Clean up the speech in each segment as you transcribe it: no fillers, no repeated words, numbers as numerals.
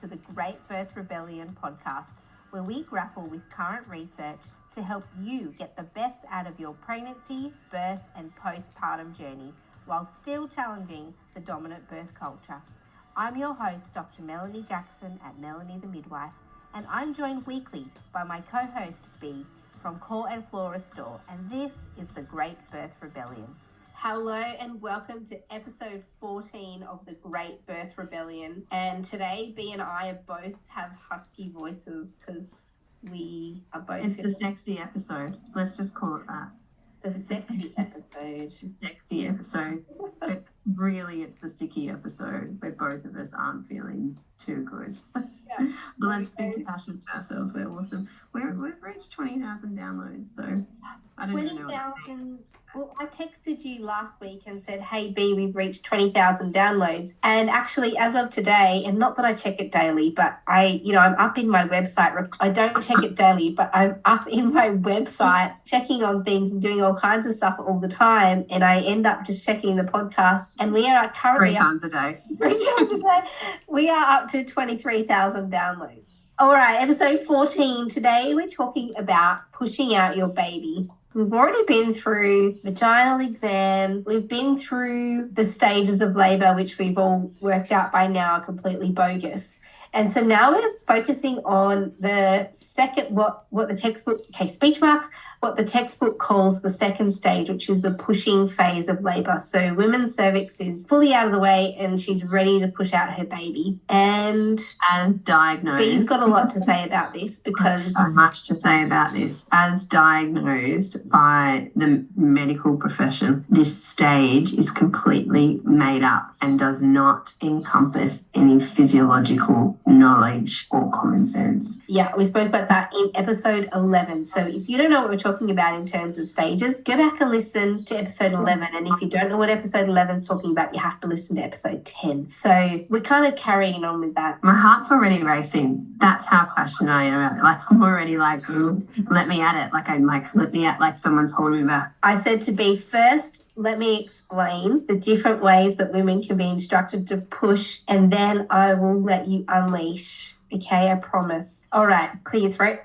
to the Great Birth Rebellion podcast, where we grapple with current research to help you get the best out of your pregnancy, birth, and postpartum journey, while still challenging the dominant birth culture. I'm your host, Dr. Melanie Jackson at Melanie the Midwife, and I'm joined weekly by my co-host, B, from Core and Flora Store, and this is the Great Birth Rebellion. Hello and welcome to episode 14 of the Great Birth Rebellion. And today, B and I both have husky voices because we are both... It's the sexy episode. Let's just call it that. The sexy episode. The sexy episode. But really, it's the sicky episode where both of us aren't feeling too good. Yeah. But let's be compassionate to ourselves. We're awesome. We've reached 20,000 downloads, so I don't even know. 20,000. Well, I texted you last week and said, hey, B, we've reached 20,000 downloads. And actually, as of today, and not that I check it daily, but I'm up in my website. I don't check it daily, but I'm up in my website checking on things and doing all kinds of stuff all the time. And I end up just checking the podcast. And we are currently... 3 times a day. 3 times a day. We are up to 23,000 downloads. All right, episode 14. Today, we're talking about pushing out your baby. We've already been through vaginal exams. We've been through the stages of labour, which we've all worked out by now are completely bogus. And so now we're focusing on the second, what the textbook, speech marks, what the textbook calls the second stage, which is the pushing phase of labour. So women's cervix is fully out of the way and she's ready to push out her baby. And as diagnosed... Bee's got a lot to say about this because... So much to say about this. As diagnosed by the medical profession, this stage is completely made up and does not encompass any physiological knowledge or common sense. Yeah, we spoke about that in episode 11. So if you don't know what we're talking about in terms of stages, go back and listen to episode 11. And if you don't know what episode 11 is talking about, you have to listen to episode 10. So we're kind of carrying on with that. My heart's already racing. That's how passionate I am about it. Like, I'm already like, ooh, let me at it. Like, I'm like, let me at, like someone's holding me back. I said to B, first, let me explain the different ways that women can be instructed to push, and then I will let you unleash. Okay, I promise. All right, clear your throat.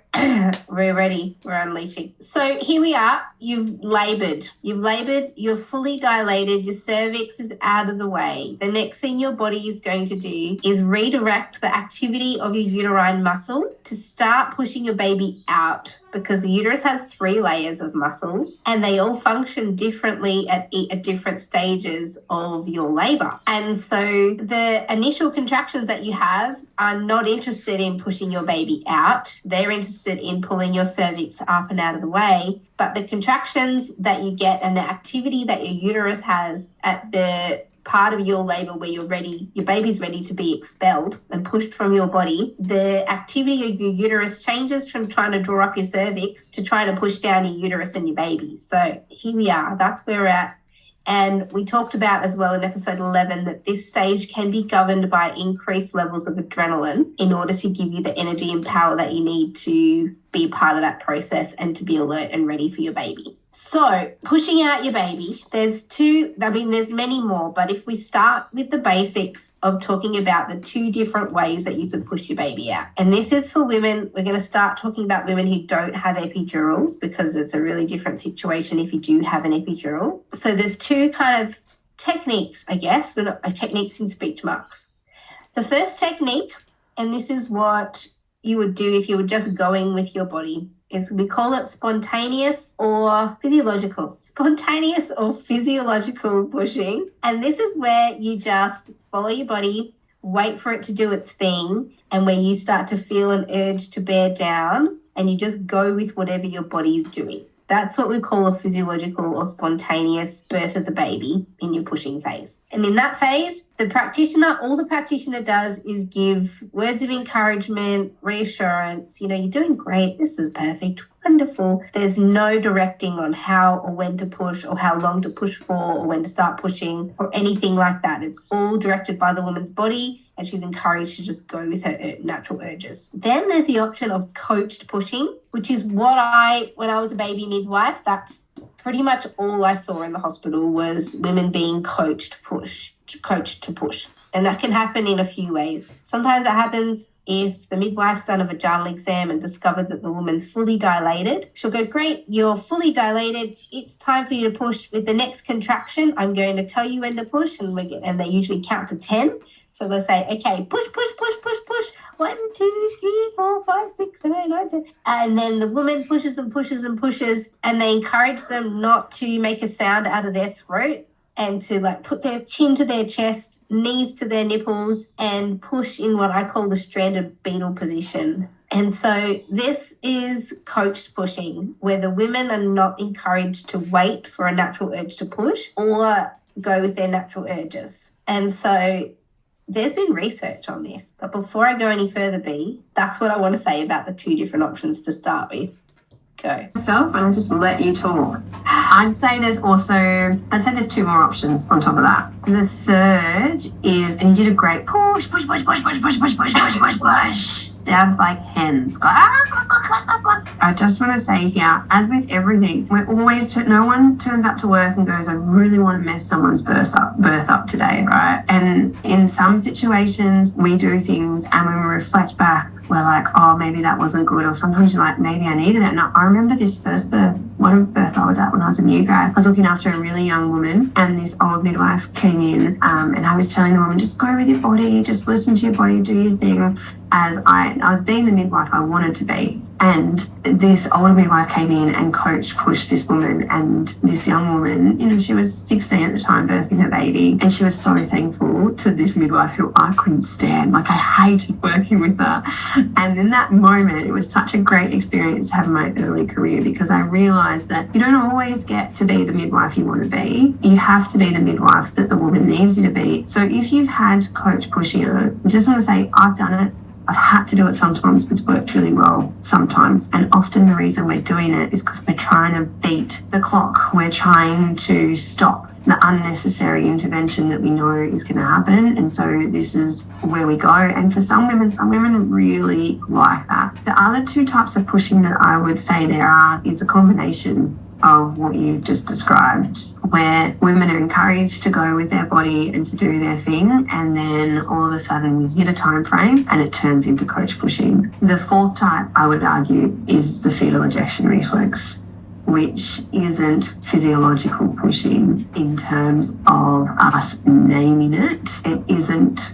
We're ready. We're unleashing. So here we are. You've laboured. You're fully dilated. Your cervix is out of the way. The next thing your body is going to do is redirect the activity of your uterine muscle to start pushing your baby out, because the uterus has 3 layers of muscles and they all function differently at different stages of your labour. And so the initial contractions that you have are not interested in pushing your baby out. They're interested in pulling your cervix up and out of the way. But the contractions that you get and the activity that your uterus has at the part of your labour where your baby's ready to be expelled and pushed from your body, the activity of your uterus changes from trying to draw up your cervix to trying to push down your uterus and your baby. So here we are. That's where we're at. And we talked about as well in episode 11 that this stage can be governed by increased levels of adrenaline in order to give you the energy and power that you need to be part of that process and to be alert and ready for your baby. So pushing out your baby, there's many more, but if we start with the basics of talking about the 2 different ways that you can push your baby out. And this is for women. We're going to start talking about women who don't have epidurals because it's a really different situation if you do have an epidural. So there's 2 kind of techniques, I guess, but not techniques in speech marks. The first technique, and this is what you would do if you were just going with your body, is we call it spontaneous or physiological. Spontaneous or physiological pushing. And this is where you just follow your body, wait for it to do its thing, and where you start to feel an urge to bear down and you just go with whatever your body is doing. That's what we call a physiological or spontaneous birth of the baby in your pushing phase. And in that phase, all the practitioner does is give words of encouragement, reassurance, you're doing great, this is perfect, wonderful. There's no directing on how or when to push or how long to push for or when to start pushing or anything like that. It's all directed by the woman's body and she's encouraged to just go with her natural urges. Then there's the option of coached pushing, which is when I was a baby midwife, that's pretty much all I saw in the hospital was women being coached to push. And that can happen in a few ways. Sometimes it happens if the midwife's done a vaginal exam and discovered that the woman's fully dilated. She'll go, great, you're fully dilated. It's time for you to push. With the next contraction, I'm going to tell you when to push. And they usually count to 10. So they'll say, okay, push, push, push, push, push. 1, 2, 3, 4, 5, 6, 7, 8, 9, 10. And then the woman pushes and pushes and pushes. And they encourage them not to make a sound out of their throat and to like put their chin to their chest, knees to their nipples, and push in what I call the stranded beetle position. And so this is coached pushing, where the women are not encouraged to wait for a natural urge to push or go with their natural urges. And so there's been research on this. But before I go any further, B, that's what I want to say about the 2 different options to start with. Go. Myself, and I'll just let you talk. I'd say there's 2 more options on top of that. The third is, and you did a great push, push, push, push, push, push, push, push, push, push, push. Sounds like hens. I just want to say here, as with everything, we're always, no one turns up to work and goes, I really want to mess someone's birth up today, right? And in some situations, we do things, and when we reflect back, we're like, oh, maybe that wasn't good. Or sometimes you're like, maybe I needed it. And I remember this first birth, one birth I was at when I was a new grad. I was looking after a really young woman, and this old midwife came in, and I was telling the woman, just go with your body, just listen to your body, do your thing. As I was being the midwife I wanted to be. And this older midwife came in and pushed this woman, and this young woman, you know, she was 16 at the time, birthing her baby, and she was so thankful to this midwife who I couldn't stand. Like, I hated working with her. And in that moment, it was such a great experience to have in my early career, because I realized that you don't always get to be the midwife you want to be. You have to be the midwife that the woman needs you to be. So if you've had coach pushing her, I just want to say, I've done it. I've had to do it sometimes. It's worked really well sometimes. And often the reason we're doing it is because we're trying to beat the clock. We're trying to stop the unnecessary intervention that we know is going to happen. And so this is where we go. And for some women really like that. The other 2 types of pushing that I would say is a combination of what you've just described, where women are encouraged to go with their body and to do their thing, and then all of a sudden we hit a time frame and it turns into coach pushing. The 4th type, I would argue, is the fetal ejection reflex, which isn't physiological pushing in terms of us naming it.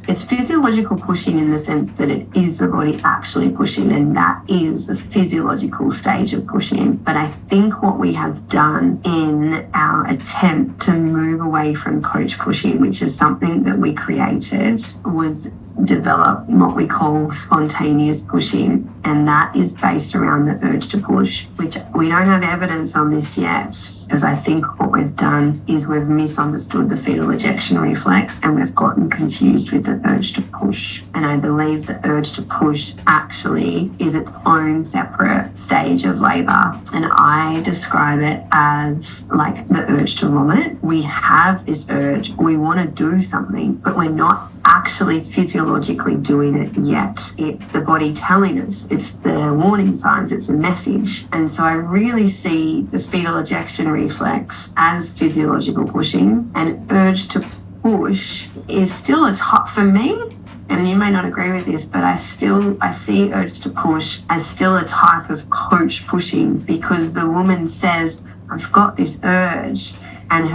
It's physiological pushing in the sense that it is the body actually pushing, and that is the physiological stage of pushing. But I think what we have done in our attempt to move away from coach pushing, which is something that we created, was develop what we call spontaneous pushing, and that is based around the urge to push, which we don't have evidence on this yet, because I think what we've done is we've misunderstood the fetal ejection reflex and we've gotten confused with the urge to push. And I believe the urge to push actually is its own separate stage of labour, and I describe it as like the urge to vomit. We have this urge, we want to do something, but we're not actually physiologically doing it yet. It's the body telling us, it's the warning signs, it's a message. And so I really see the fetal ejection reflex as physiological pushing, and urge to push is still a top for me. And you may not agree with this, but I see urge to push as still a type of coach pushing, because the woman says, I've got this urge, and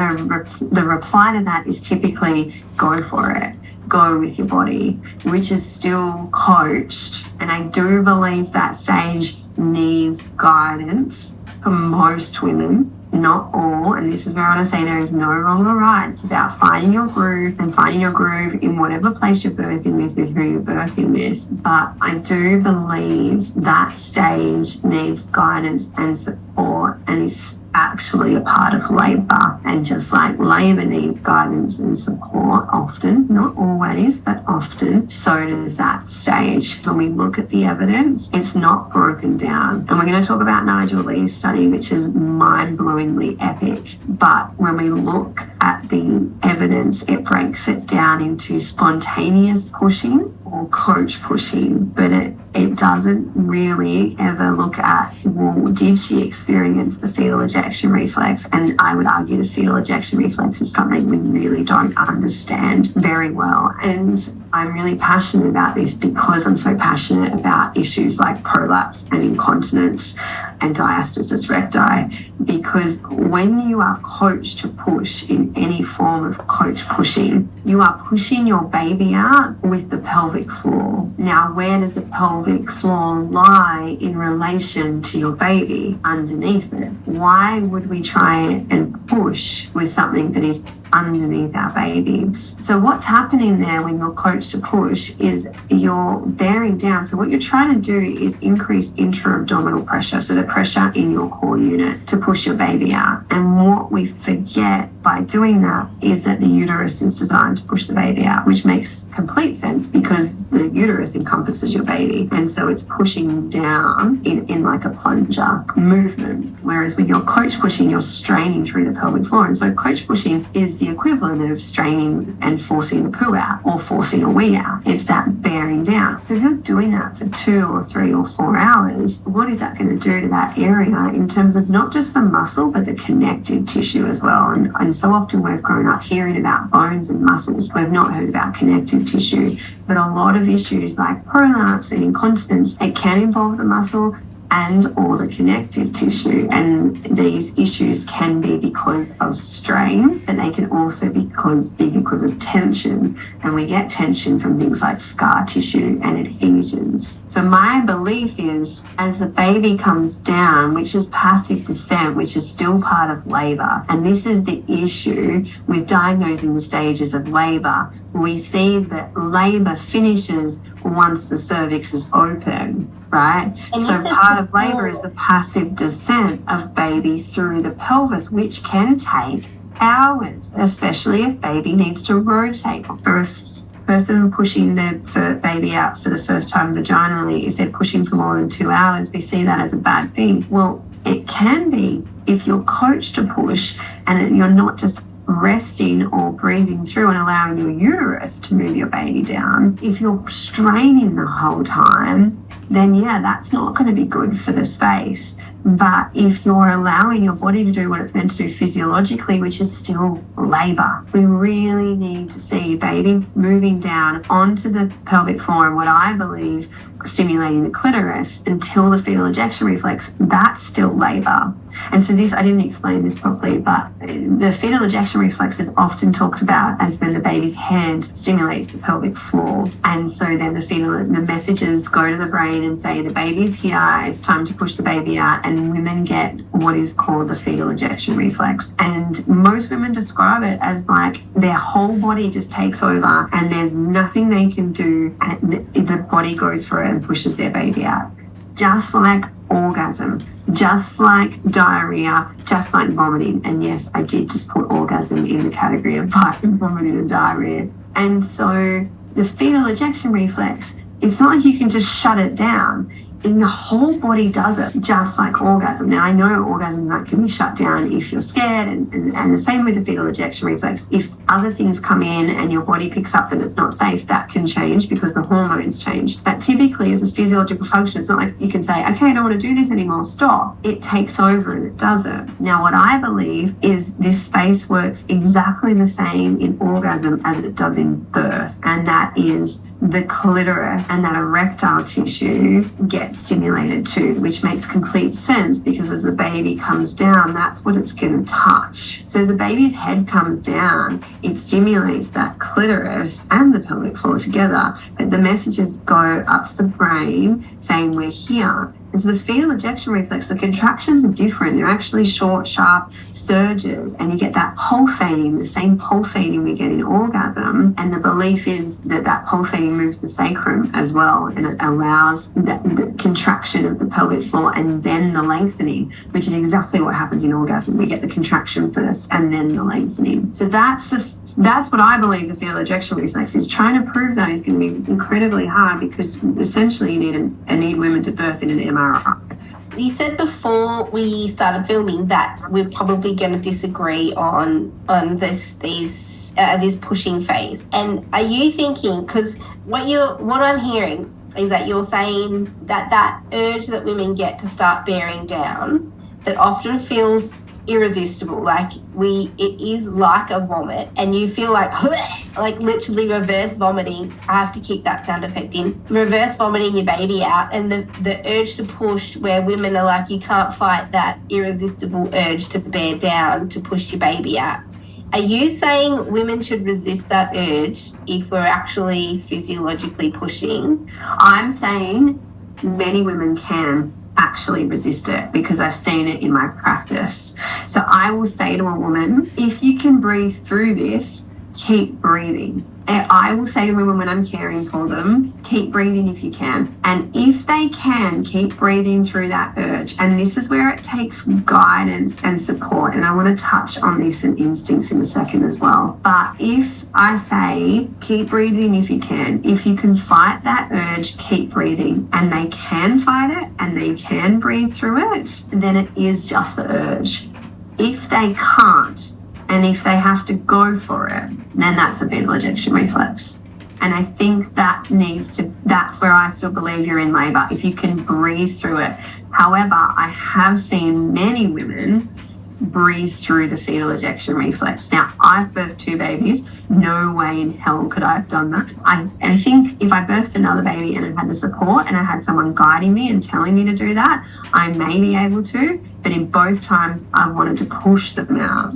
the reply to that is typically, go for it. Go with your body, which is still coached. And I do believe that stage needs guidance for most women, not all. And this is where I want to say there is no wrong or right. It's about finding your groove, and finding your groove in whatever place you're birthing with who you're birthing with. But I do believe that stage needs guidance and support, and is actually a part of labour. And just like labour needs guidance and support often, not always, but often, so does that stage. When we look at the evidence, it's not broken down. And we're going to talk about Nigel Lee's study, which is mind-blowingly epic. But when we look at the evidence, it breaks it down into spontaneous pushing or coach pushing. But it doesn't really ever look at, well, did she experience the fetal ejection reflex? And I would argue the fetal ejection reflex is something we really don't understand very well. And I'm really passionate about this because I'm so passionate about issues like prolapse and incontinence and diastasis recti, because when you are coached to push in any form of coach pushing, you are pushing your baby out with the pelvic floor. Now, where does the pelvic floor lie in relation to your baby? Underneath it. Why would we try and push with something that is underneath our babies? So what's happening there when you're coached to push is you're bearing down. So what you're trying to do is increase intra-abdominal pressure, so the pressure in your core unit to push your baby out. And what we forget by doing that is that the uterus is designed to push the baby out, which makes complete sense because the uterus encompasses your baby. And so it's pushing down in like a plunger movement. Whereas when you're coach pushing, you're straining through the pelvic floor. And so coach pushing is the equivalent of straining and forcing the poo out or forcing a wee out. It's that bearing down. So if you're doing that for 2 or 3 or 4 hours, what is that going to do to that area in terms of not just the muscle, but the connective tissue as well? And so often we've grown up hearing about bones and muscles. We've not heard about connective tissue. But a lot of issues like prolapse and incontinence, it can involve the muscle and or the connective tissue. And these issues can be because of strain, but they can also be because of tension. And we get tension from things like scar tissue and adhesions. So my belief is as the baby comes down, which is passive descent, which is still part of labor, and this is the issue with diagnosing the stages of labor, we see that labor finishes once the cervix is open, right? So part of labor is the passive descent of baby through the pelvis, which can take hours, especially if baby needs to rotate. For a person pushing the baby out for the first time vaginally, if they're pushing for more than 2 hours, we see that as a bad thing. Well, it can be if you're coached to push and you're not just resting or breathing through and allowing your uterus to move your baby down. If you're straining the whole time, then yeah, that's not going to be good for the space. But if you're allowing your body to do what it's meant to do physiologically, which is still labor, we really need to see baby moving down onto the pelvic floor, and what I believe stimulating the clitoris until the fetal ejection reflex, that's still labor. And so this, I didn't explain this properly, but the fetal ejection reflex is often talked about as when the baby's head stimulates the pelvic floor. And so then the messages go to the brain and say, the baby's here, it's time to push the baby out. And women get what is called the fetal ejection reflex. And most women describe it as like their whole body just takes over and there's nothing they can do. And the body goes for it and pushes their baby out. Just like orgasm, just like diarrhea, just like vomiting. And yes, I did just put orgasm in the category of vomiting and diarrhea. And so the fetal ejection reflex, it's not like you can just shut it down. And the whole body does it, just like orgasm. Now, I know orgasm that can be shut down if you're scared, and the same with the fetal ejection reflex. If other things come in and your body picks up that it's not safe, that can change because the hormones change. But typically, as a physiological function, it's not like you can say, okay, I don't want to do this anymore, stop. It takes over and it does it. Now, what I believe is this space works exactly the same in orgasm as it does in birth, and that is the clitoris and that erectile tissue gets stimulated too, which makes complete sense because as the baby comes down, that's what it's going to touch. So as the baby's head comes down, it stimulates that clitoris and the pelvic floor together, but the messages go up to the brain saying we're here. And so the fetal ejection reflex, the contractions are different. They're actually short, sharp surges, and you get that pulsating, the same pulsating we get in orgasm. And the belief is that that pulsating moves the sacrum as well, and it allows the contraction of the pelvic floor and then the lengthening, which is exactly what happens in orgasm. We get the contraction first and then the lengthening. So that's what I believe the fetal ejection reflex is. Trying to prove that is going to be incredibly hard because essentially you need women to birth in an MRI. You said before we started filming that we're probably going to disagree on this pushing phase. And are you thinking, because what I'm hearing is that you're saying that that urge that women get to start bearing down, that often feels irresistible, like it is like a vomit, and you feel like literally reverse vomiting. I have to keep that sound effect in. Reverse vomiting your baby out, and the urge to push, where women are like, you can't fight that irresistible urge to bear down, to push your baby out. Are you saying women should resist that urge if we're actually physiologically pushing? I'm saying many women can actually resist it because I've seen it in my practice. So I will say to a woman, if you can breathe through this, keep breathing. And I will say to women when I'm caring for them, keep breathing if you can. And if they can, keep breathing through that urge. And this is where it takes guidance and support. And I want to touch on this in instincts in a second as well. But if I say, keep breathing if you can fight that urge, keep breathing. And they can fight it and they can breathe through it, then it is just the urge. If they can't, and if they have to go for it, then that's a fetal ejection reflex. And I think that's where I still believe you're in labour, if you can breathe through it. However, I have seen many women breathe through the fetal ejection reflex. Now, I've birthed 2 babies. No way in hell could I have done that. I think if I birthed another baby and I had the support and I had someone guiding me and telling me to do that, I may be able to. But in both times, I wanted to push them out.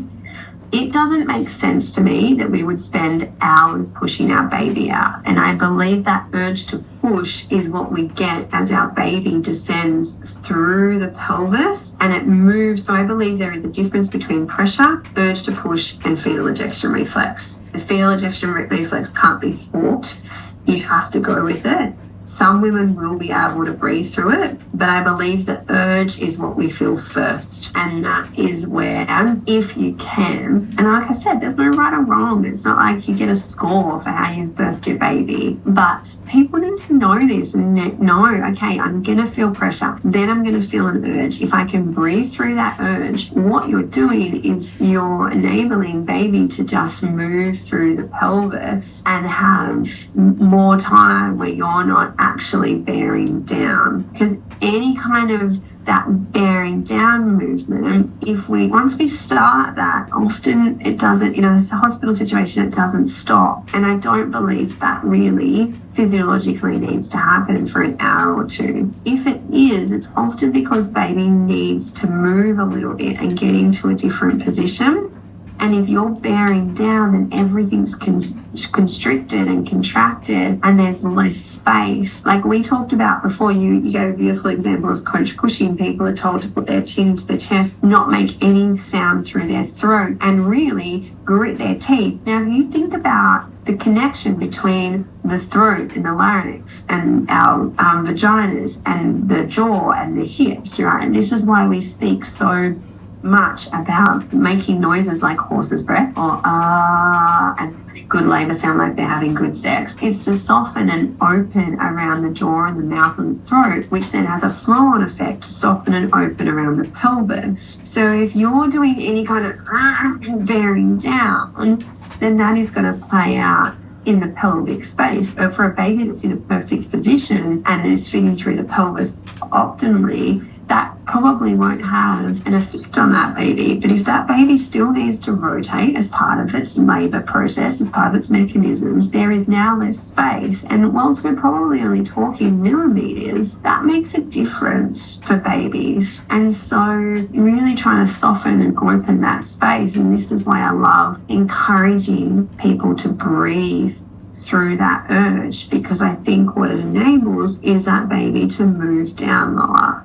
It doesn't make sense to me that we would spend hours pushing our baby out. And I believe that urge to push is what we get as our baby descends through the pelvis and it moves. So I believe there is a difference between pressure, urge to push, and fetal ejection reflex. The fetal ejection reflex can't be fought. You have to go with it. Some women will be able to breathe through it, but I believe the urge is what we feel first. And that is where, if you can, and like I said, there's no right or wrong. It's not like you get a score for how you've birthed your baby. But people need to know this and know, okay, I'm going to feel pressure. Then I'm going to feel an urge. If I can breathe through that urge, what you're doing is you're enabling baby to just move through the pelvis and have more time where you're not actually bearing down, because any kind of that bearing down movement, once we start that, often it doesn't, it's a hospital situation, it doesn't stop. And I don't believe that really physiologically needs to happen for an hour or 2. If it is, it's often because baby needs to move a little bit and get into a different position. And if you're bearing down, then everything's constricted and contracted and there's less space. Like we talked about before, you gave a beautiful example of coach pushing. People are told to put their chin to the chest, not make any sound through their throat, and really grit their teeth. Now, if you think about the connection between the throat and the larynx and our vaginas and the jaw and the hips, right? And this is why we speak so much about making noises like horse's breath or and good labour sound like they're having good sex. It's to soften and open around the jaw and the mouth and the throat, which then has a flow-on effect to soften and open around the pelvis. So if you're doing any kind of bearing down, then that is going to play out in the pelvic space. But for a baby that's in a perfect position and is fitting through the pelvis optimally, that probably won't have an effect on that baby. But if that baby still needs to rotate as part of its labour process, as part of its mechanisms, there is now less space. And whilst we're probably only talking millimetres, that makes a difference for babies. And so really trying to soften and open that space. And this is why I love encouraging people to breathe through that urge, because I think what it enables is that baby to move down lower.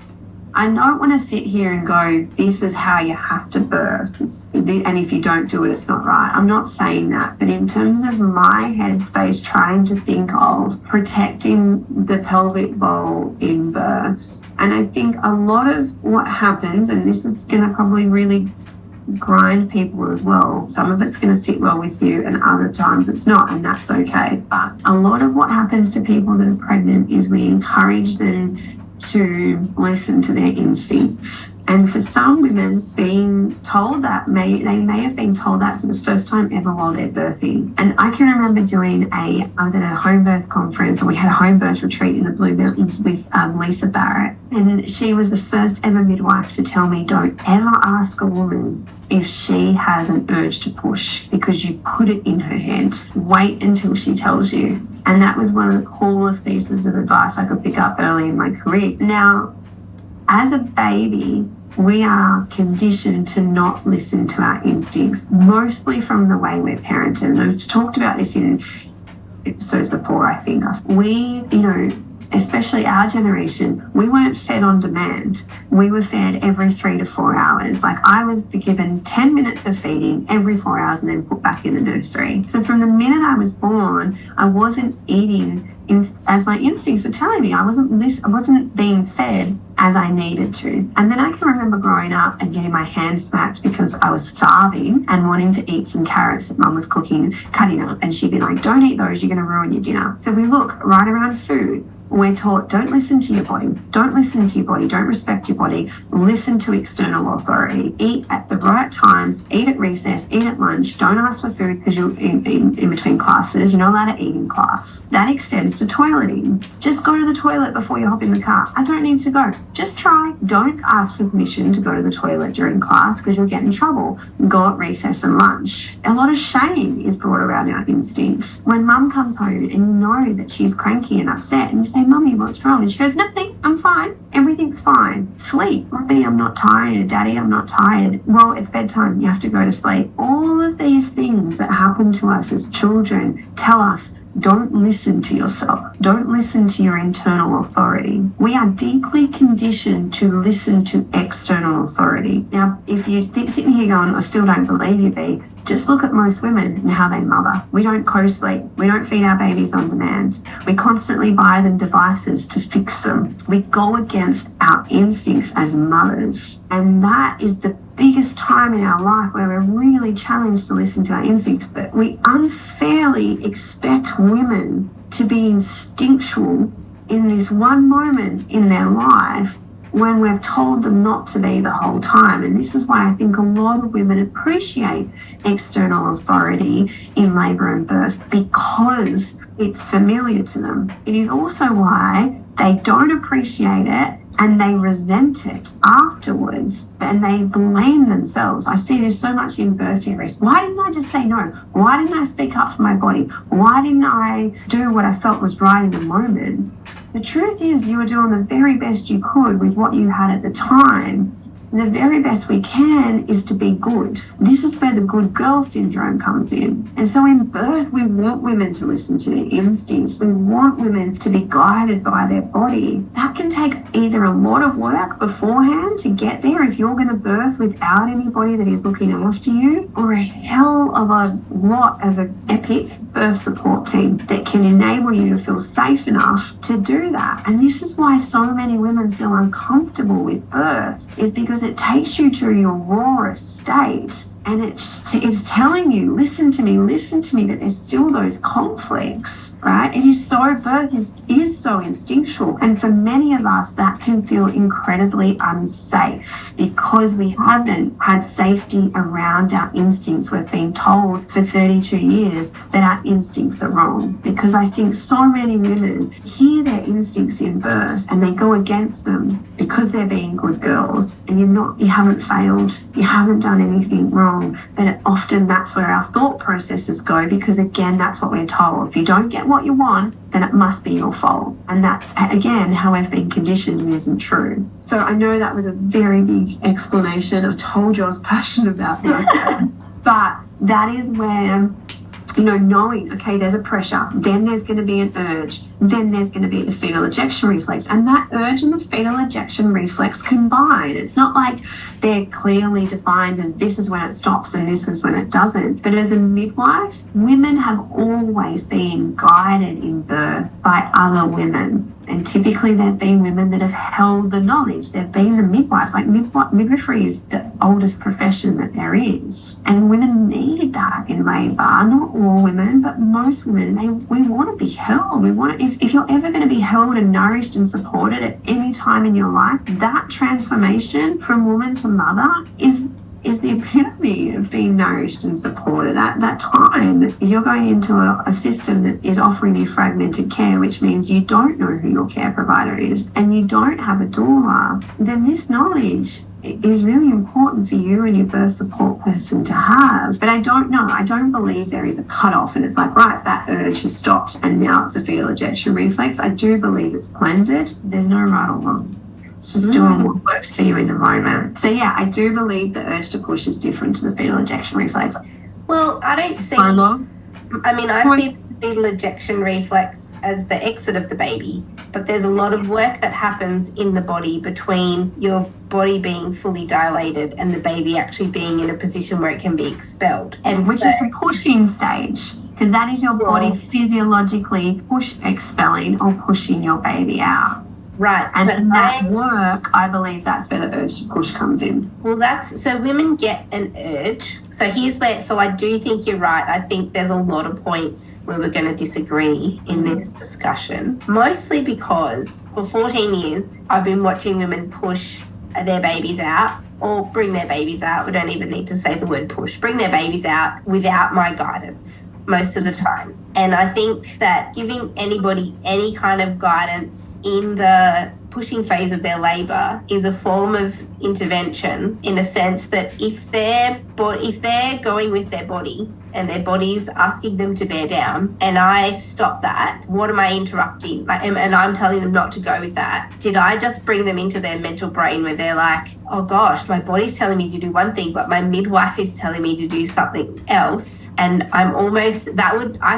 I don't want to sit here and go, this is how you have to birth, and if you don't do it, it's not right. I'm not saying that. But in terms of my headspace, trying to think of protecting the pelvic bowl in births. And I think a lot of what happens, and this is going to probably really grind people as well. Some of it's going to sit well with you and other times it's not, and that's okay. But a lot of what happens to people that are pregnant is we encourage them to listen to their instincts. And for some women, being told that, they may have been told that for the first time ever while they're birthing. And I can remember I was at a home birth conference, and we had a home birth retreat in the Blue Mountains with Lisa Barrett. And she was the first ever midwife to tell me, don't ever ask a woman if she has an urge to push, because you put it in her head. Wait until she tells you. And that was one of the coolest pieces of advice I could pick up early in my career. Now, as a baby, we are conditioned to not listen to our instincts, mostly from the way we're parented. And I've talked about this in episodes before, I think. We, especially our generation, we weren't fed on demand. We were fed every 3 to 4 hours. Like, I was given 10 minutes of feeding every 4 hours and then put back in the nursery. So from the minute I was born, I wasn't eating as my instincts were telling me. I wasn't being fed as I needed to. And then I can remember growing up and getting my hand smacked because I was starving and wanting to eat some carrots that Mum was cutting up, and she'd be like, don't eat those, you're going to ruin your dinner. So we look right around food. We're taught, don't listen to your body. Don't listen to your body. Don't respect your body. Listen to external authority. Eat at the right times. Eat at recess. Eat at lunch. Don't ask for food because you're in between classes. You're not allowed to eat in class. That extends to toileting. Just go to the toilet before you hop in the car. I don't need to go. Just try. Don't ask for permission to go to the toilet during class because you'll get in trouble. Go at recess and lunch. A lot of shame is brought around our instincts. When Mum comes home and you know that she's cranky and upset, and you say, Mummy, what's wrong? And she goes, nothing, I'm fine. Everything's fine. Sleep. Mummy, I'm not tired. Daddy, I'm not tired. Well, it's bedtime. You have to go to sleep. All of these things that happen to us as children tell us, don't listen to yourself. Don't listen to your internal authority. We are deeply conditioned to listen to external authority. Now, if you're sitting here going, I still don't believe you, B, just look at most women and how they mother. We don't co-sleep. We don't feed our babies on demand. We constantly buy them devices to fix them. We go against our instincts as mothers. And that is the biggest time in our life where we're really challenged to listen to our instincts. But we unfairly expect women to be instinctual in this one moment in their life when we've told them not to be the whole time. And this is why I think a lot of women appreciate external authority in labour and birth, because it's familiar to them. It is also why they don't appreciate it and they resent it afterwards, and they blame themselves. I see this so much in birth series. Why didn't I just say no? Why didn't I speak up for my body? Why didn't I do what I felt was right in the moment? The truth is, you were doing the very best you could with what you had at the time. The very best we can is to be good. This is where the good girl syndrome comes in. And so in birth, we want women to listen to their instincts. We want women to be guided by their body. That can take either a lot of work beforehand to get there if you're going to birth without anybody that is looking after you, or a hell of a lot of an epic birth support team that can enable you to feel safe enough to do that. And this is why so many women feel uncomfortable with birth, is because it takes you to your rawest state, and it's telling you, listen to me, but there's still those conflicts, right? It is so, birth is so instinctual. And for many of us, that can feel incredibly unsafe because we haven't had safety around our instincts. We've been told for 32 years that our instincts are wrong, because I think so many women hear their instincts in birth and they go against them because they're being good girls, and you haven't failed, you haven't done anything wrong. But often that's where our thought processes go, because again, that's what we're told. If you don't get what you want, then it must be your fault. And that's, again, how we've been conditioned and isn't true. So I know that was a very big explanation. I told you I was passionate about that. But that is where, knowing, okay, there's a pressure, then there's going to be an urge, then there's going to be the fetal ejection reflex. And that urge and the fetal ejection reflex combine. It's not like they're clearly defined as this is when it stops and this is when it doesn't. But as a midwife, women have always been guided in birth by other women. And typically they've been women that have held the knowledge. They've been the midwives. Like midwifery is the oldest profession that there is. And women need that in labour. Not all women, but most women, we want to be held. If you're ever going to be held and nourished and supported at any time in your life, that transformation from woman to mother is the epitome of being nourished and supported at that time. If you're going into a system that is offering you fragmented care, which means you don't know who your care provider is and you don't have a doula, then this knowledge is really important for you and your birth support person to have. But I don't believe there is a cutoff and it's like, right, that urge has stopped and now it's a fetal ejection reflex. I do believe it's blended. There's no right or wrong. It's just doing what works for you in the moment. So yeah, I do believe the urge to push is different to the fetal ejection reflex. Well, I don't see... I see the fetal ejection reflex as the exit of the baby, but there's a lot of work that happens in the body between your body being fully dilated and the baby actually being in a position where it can be expelled. Which is the pushing stage, because that is your body physiologically expelling or pushing your baby out. Right. And in that work, I believe that's where the urge to push comes in. Well, so women get an urge. So I do think you're right. I think there's a lot of points where we're going to disagree in this discussion, mostly because for 14 years, I've been watching women push their babies out or bring their babies out. We don't even need to say the word push. Bring their babies out without my guidance most of the time. And I think that giving anybody any kind of guidance in the pushing phase of their labour is a form of intervention, in a sense that if they're going with their body and their body's asking them to bear down and I stop that, what am I interrupting? And I'm telling them not to go with that. Did I just bring them into their mental brain where they're like, oh gosh, my body's telling me to do one thing, but my midwife is telling me to do something else? And I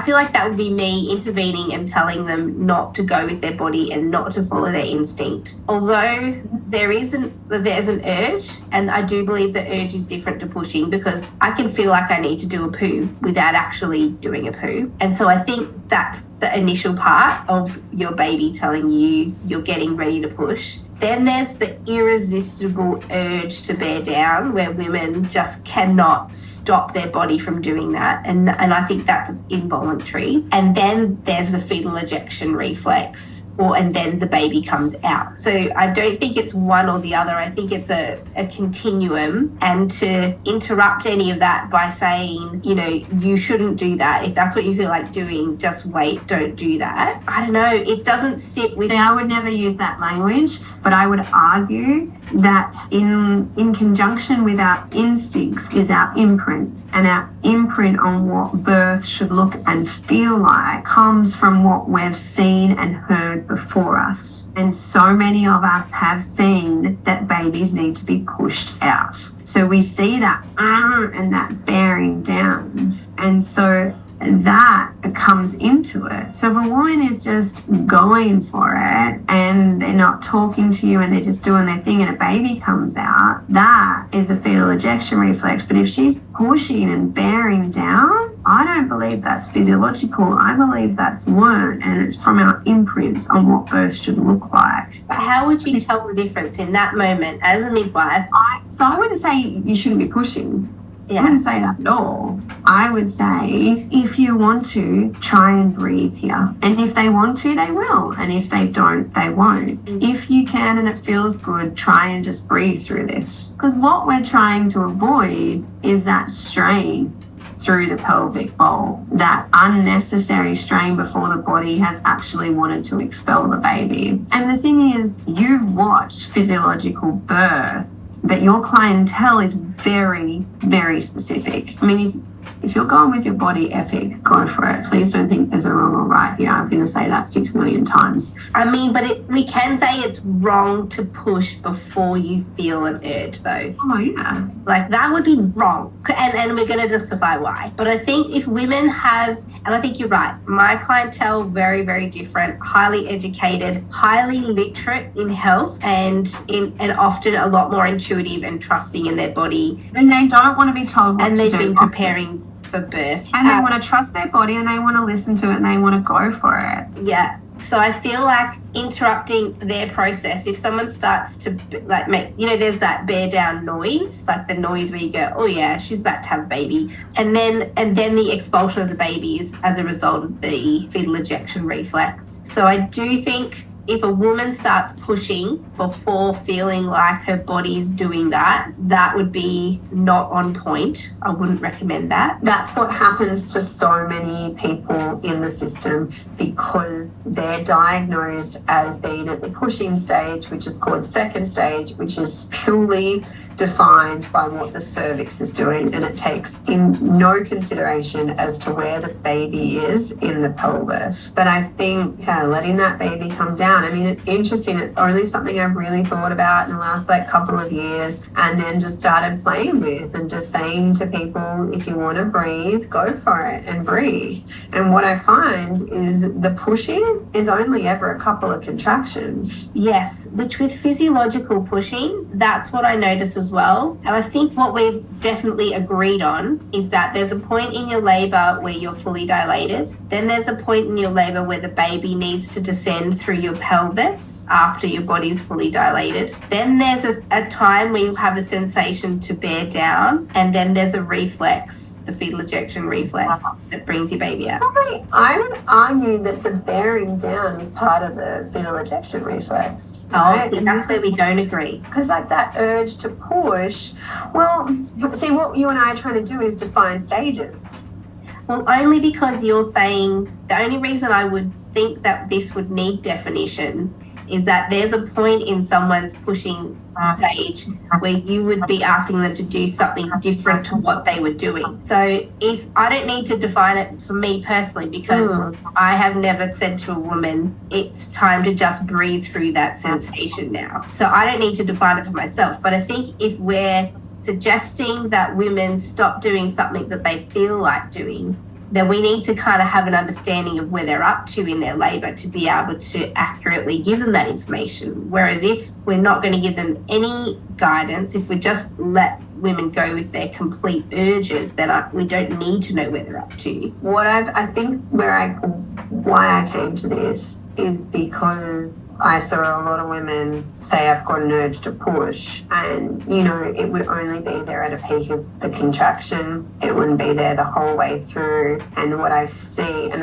feel like that would be me intervening and telling them not to go with their body and not to follow their instinct. Although there's an urge, and I do believe the urge is different to pushing, because I can feel like I need to do a poo without actually doing a poo. And so I think that's the initial part of your baby telling you you're getting ready to push. Then there's the irresistible urge to bear down, where women just cannot stop their body from doing that. And I think that's involuntary. And then there's the fetal ejection reflex, and then the baby comes out. So I don't think it's one or the other. I think it's a continuum. And to interrupt any of that by saying, you shouldn't do that. If that's what you feel like doing, just wait, don't do that. I don't know. It doesn't sit with... I would never use that language, but I would argue that in conjunction with our instincts is our imprint. And our imprint on what birth should look and feel like comes from what we've seen and heard before us. And so many of us have seen that babies need to be pushed out. So we see that and that bearing down. And so that comes into it. So if a woman is just going for it and they're not talking to you and they're just doing their thing and a baby comes out, that is a fetal ejection reflex. But if she's pushing and bearing down, I don't believe that's physiological. I believe that's learned, and it's from our imprints on what birth should look like. But how would you tell the difference in that moment as a midwife? So I wouldn't say you shouldn't be pushing. Yeah. I wouldn't say that at all. I would say if you want to, try and breathe here. And if they want to, they will. And if they don't, they won't. If you can and it feels good, try and just breathe through this. Because what we're trying to avoid is that strain through the pelvic bowl, that unnecessary strain before the body has actually wanted to expel the baby. And the thing is, you've watched physiological birth, but your clientele is very, very specific. I mean, if you're going with your body epic, go for it. Please don't think there's a wrong or right here. I'm going to say that 6 million times. I mean, but we can say it's wrong to push before you feel an urge, though. Oh, yeah. Like, that would be wrong. And we're going to justify why. But I think if women have, and I think you're right, my clientele, very, very different, highly educated, highly literate in health, and often a lot more intuitive and trusting in their body. And they don't want to be told what to do. And they've been preparing for birth. And they want to trust their body and they want to listen to it and they want to go for it. Yeah. So I feel like interrupting their process, if someone starts to like make, there's that bear down noise, like the noise where you go, oh yeah, she's about to have a baby. And then the expulsion of the baby is as a result of the fetal ejection reflex. So I do think if a woman starts pushing before feeling like her body's doing that, that would be not on point. I wouldn't recommend that. That's what happens to so many people in the system because they're diagnosed as being at the pushing stage, which is called second stage, which is purely defined by what the cervix is doing, and it takes in no consideration as to where the baby is in the pelvis. But I think letting that baby come down, I mean, it's interesting. It's only something I've really thought about in the last couple of years, and then just started playing with and just saying to people, if you want to breathe, go for it and breathe. And what I find is the pushing is only ever a couple of contractions. Yes, which with physiological pushing, that's what I notice as well. And I think what we've definitely agreed on is that there's a point in your labour where you're fully dilated. Then there's a point in your labour where the baby needs to descend through your pelvis after your body's fully dilated. Then there's a time where you have a sensation to bear down, and then there's a reflex, the fetal ejection reflex, that brings your baby out. Probably, I would argue that the bearing down is part of the fetal ejection reflex. Right? See, that's where we don't agree. Because that urge to push, well, see, what you and I are trying to do is define stages. Well, only because you're saying, the only reason I would think that this would need definition is that there's a point in someone's pushing stage where you would be asking them to do something different to what they were doing. So if I don't need to define it for me personally, because I have never said to a woman, it's time to just breathe through that sensation now. So I don't need to define it for myself. But I think if we're suggesting that women stop doing something that they feel like doing, then we need to kind of have an understanding of where they're up to in their labour to be able to accurately give them that information. Whereas if we're not going to give them any guidance, if we just let women go with their complete urges, then we don't need to know where they're up to. I think why I came to this is because I saw a lot of women say, I've got an urge to push, and it would only be there at a peak of the contraction. It wouldn't be there the whole way through. And what I see, and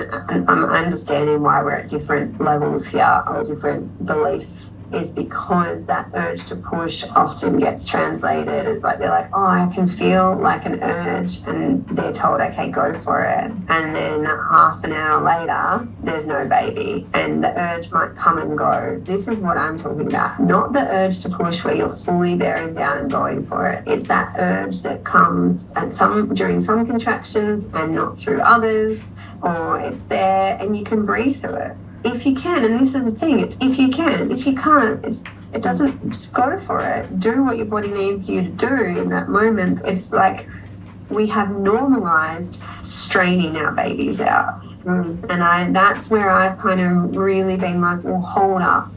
I'm understanding why we're at different levels here or different beliefs, is because that urge to push often gets translated as they're like, oh, I can feel like an urge, and they're told, okay, go for it. And then half an hour later, there's no baby, and the urge might come and go. This is what I'm talking about. Not the urge to push where you're fully bearing down and going for it. It's that urge that comes during some contractions and not through others, or it's there and you can breathe through it. If you can, and this is the thing, it's if you can. If you can't, it doesn't, just go for it. Do what your body needs you to do in that moment. It's like we have normalized straining our babies out. And that's where I've kind of really been like, well, hold up.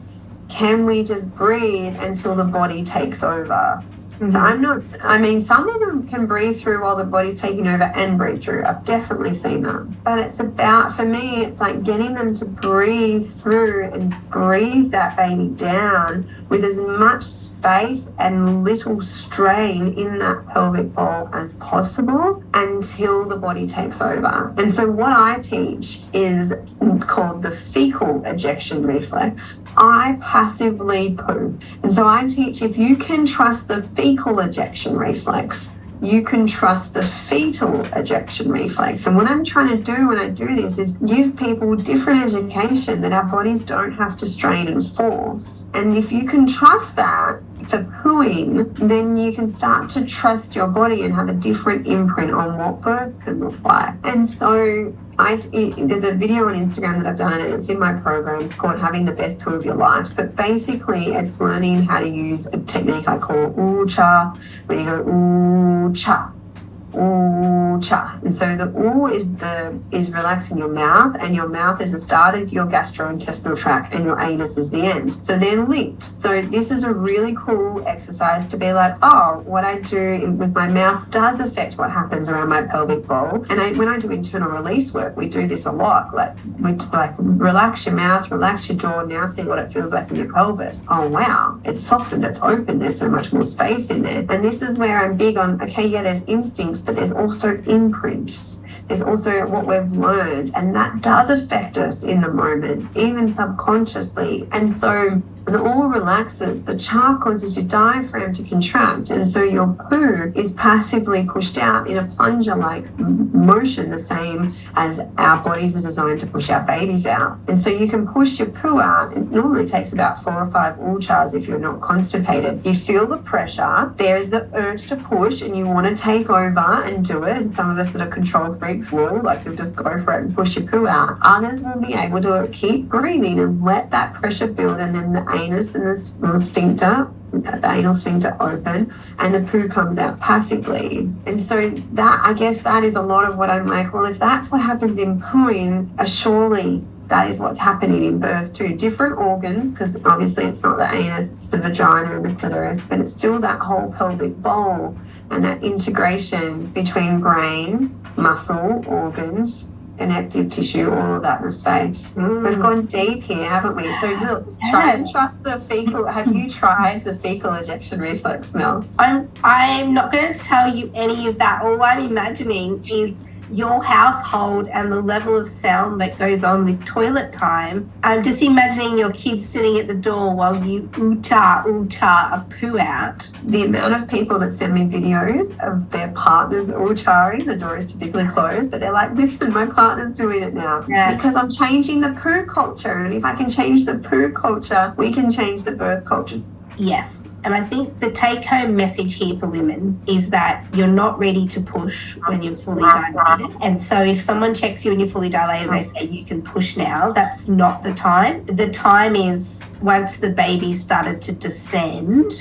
Can we just breathe until the body takes over? So some women can breathe through while the body's taking over and breathe through. I've definitely seen that. But it's about, for me, it's like getting them to breathe through and breathe that baby down with as much space and little strain in that pelvic bowl as possible until the body takes over. And so what I teach is called the fecal ejection reflex. I passively poo. And so I teach, if you can trust the fecal ejection reflex, you can trust the fetal ejection reflex. And what I'm trying to do when I do this is give people different education that our bodies don't have to strain and force. And if you can trust that for pooing, then you can start to trust your body and have a different imprint on what birth can look like. And so there's a video on Instagram that I've done, and it's in my program. It's called Having the Best Poo of Your Life. But basically, it's learning how to use a technique I call ooh-cha, where you go ooh-cha, ooh cha. And so the ooh is relaxing your mouth, and your mouth is the start of your gastrointestinal tract, and your anus is the end. So they're linked. So this is a really cool exercise to be like, oh, what I do with my mouth does affect what happens around my pelvic bowl. And when I do internal release work, we do this a lot. Like relax your mouth, relax your jaw. Now see what it feels like in your pelvis. Oh wow, it's softened, it's open. There's so much more space in there. And this is where I'm big on. Okay, yeah, there's instincts, but there's also imprints. There's also what we've learned, and that does affect us in the moments, even subconsciously. And so when it all relaxes, the cha causes your diaphragm to contract, and so your poo is passively pushed out in a plunger-like motion, the same as our bodies are designed to push our babies out. And so you can push your poo out. It normally takes about 4 or 5 ulchas if you're not constipated. You feel the pressure. There's the urge to push, and you want to take over and do it. And some of us that are control freaks will, like, you'll just go for it and push your poo out. Others will be able to keep breathing and let that pressure build, and then the anus and the sphincter, the anal sphincter open, and the poo comes out passively. And so that, I guess that is a lot of what I'm like, well, if that's what happens in pooing, surely that is what's happening in birth too. Different organs, because obviously it's not the anus, it's the vagina and the clitoris, but it's still that whole pelvic bowl and that integration between brain, muscle, organs, connective tissue, all of that in space. We've gone deep here, haven't we? So look, try and trust the fecal. Have you tried the fecal ejection reflex, Mel? I'm not going to tell you any of that. All I'm imagining is your household and the level of sound that goes on with toilet time. I'm just imagining your kids sitting at the door while you ooh-cha a poo out. The amount of people that send me videos of their partners ooh-chaing, the door is typically closed, but they're like, listen, my partner's doing it now. Yes. Because I'm changing the poo culture. And if I can change the poo culture, we can change the birth culture. Yes. And I think the take-home message here for women is that you're not ready to push when you're fully dilated. And so if someone checks you and you're fully dilated, they say you can push now, that's not the time. The time is once the baby started to descend,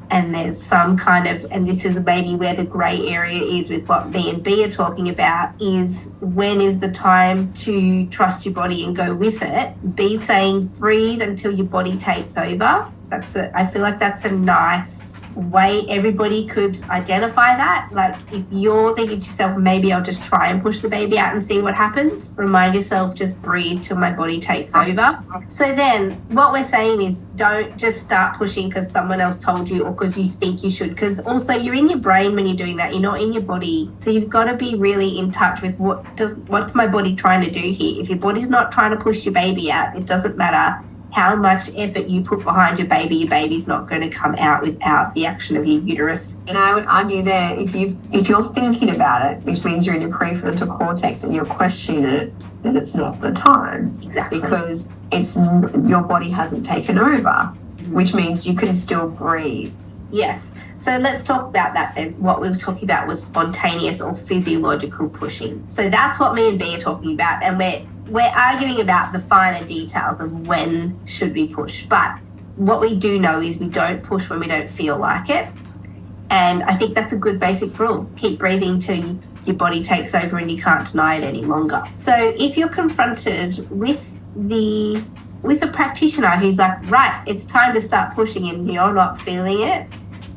and there's some kind of, and this is maybe where the grey area is with what B and B are talking about, is when is the time to trust your body and go with it. B saying breathe until your body takes over. I feel like that's a nice way everybody could identify that. Like if you're thinking to yourself, maybe I'll just try and push the baby out and see what happens, remind yourself, just breathe till my body takes over. So then what we're saying is don't just start pushing because someone else told you or because you think you should, because also you're in your brain when you're doing that, you're not in your body. So you've got to be really in touch with what's my body trying to do here. If your body's not trying to push your baby out, it doesn't matter how much effort you put behind your baby's not going to come out without the action of your uterus. And I would argue there, if you're thinking about it, which means you're in your prefrontal cortex and you're questioning it, then it's not the time. Exactly. Because your body hasn't taken over, which means you can still breathe. Yes. So let's talk about that then. What we were talking about was spontaneous or physiological pushing. So that's what me and B are talking about, and we're arguing about the finer details of when should we push. But what we do know is we don't push when we don't feel like it. And I think that's a good basic rule. Keep breathing till your body takes over and you can't deny it any longer. So if you're confronted with a practitioner who's like, right, it's time to start pushing and you're not feeling it,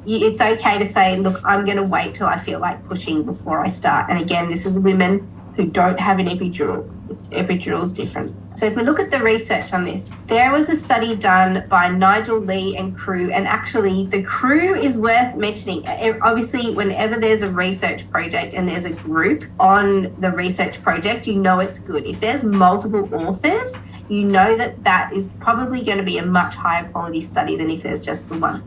it's okay to say, look, I'm going to wait till I feel like pushing before I start. And again, this is women who don't have an epidural. Epidural is different. So if we look at the research on this, there was a study done by Nigel Lee and crew, and actually the crew is worth mentioning. Obviously, whenever there's a research project and there's a group on the research project, you know it's good. If there's multiple authors, you know that is probably going to be a much higher quality study than if there's just the one.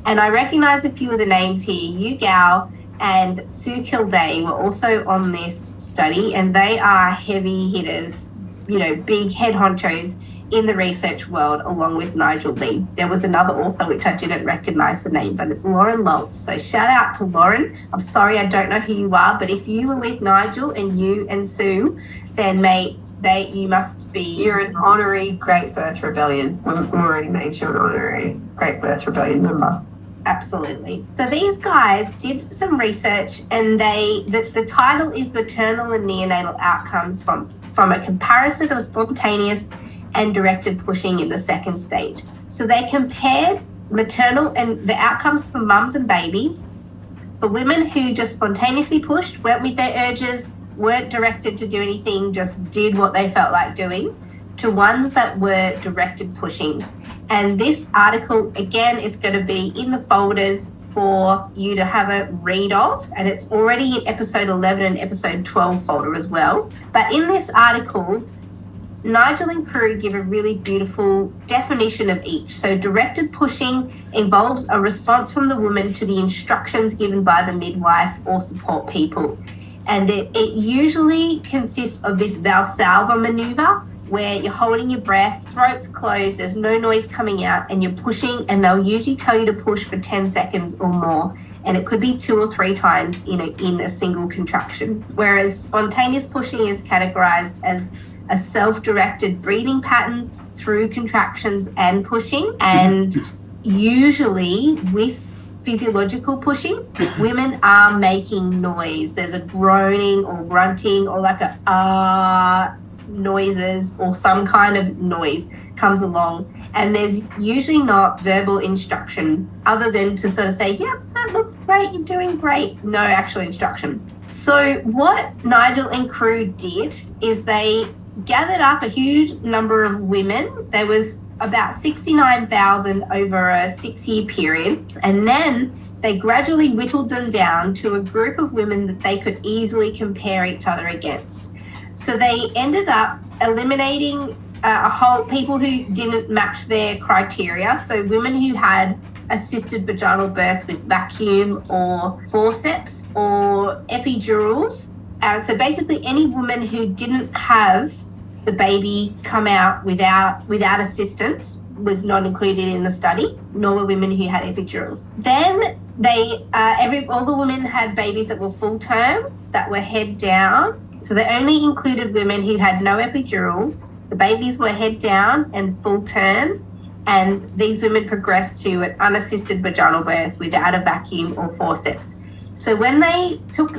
And I recognize a few of the names here. Yu Gao and Sue Kildare were also on this study, and they are heavy hitters, big head honchos in the research world, along with Nigel Lee. There was another author which I didn't recognize the name, but it's Lauren Loltz. So shout out to Lauren. I'm sorry I don't know who you are, but if you were with Nigel and you and Sue, then you must be... You're an honorary Great Birth Rebellion. We already made you an honorary Great Birth Rebellion member. Absolutely. So these guys did some research, and the title is Maternal and Neonatal Outcomes from a comparison of spontaneous and directed pushing in the second stage. So they compared maternal and the outcomes for mums and babies for women who just spontaneously pushed, went with their urges, weren't directed to do anything, just did what they felt like doing, to ones that were directed pushing. And this article, again, is going to be in the folders for you to have a read of, and it's already in episode 11 and episode 12 folder as well. But in this article, Nigel and crew give a really beautiful definition of each. So directed pushing involves a response from the woman to the instructions given by the midwife or support people. And it usually consists of this Valsalva maneuver, where you're holding your breath, throat's closed, there's no noise coming out, and you're pushing, and they'll usually tell you to push for 10 seconds or more. And it could be 2 or 3 times in a single contraction. Whereas spontaneous pushing is categorized as a self-directed breathing pattern through contractions and pushing. And usually with physiological pushing, women are making noise. There's a groaning or grunting or like a noises, or some kind of noise comes along. And there's usually not verbal instruction other than to sort of say, yeah, that looks great, you're doing great. No actual instruction. So what Nigel and crew did is they gathered up a huge number of women. There was about 69,000 over a 6-year period. And then they gradually whittled them down to a group of women that they could easily compare each other against. So they ended up eliminating a whole people who didn't match their criteria. So women who had assisted vaginal births with vacuum or forceps or epidurals. So basically any woman who didn't have the baby come out without assistance was not included in the study, nor were women who had epidurals. Then all the women had babies that were full term, that were head down. So they only included women who had no epidurals. The babies were head down and full term, and these women progressed to an unassisted vaginal birth without a vacuum or forceps. So when they took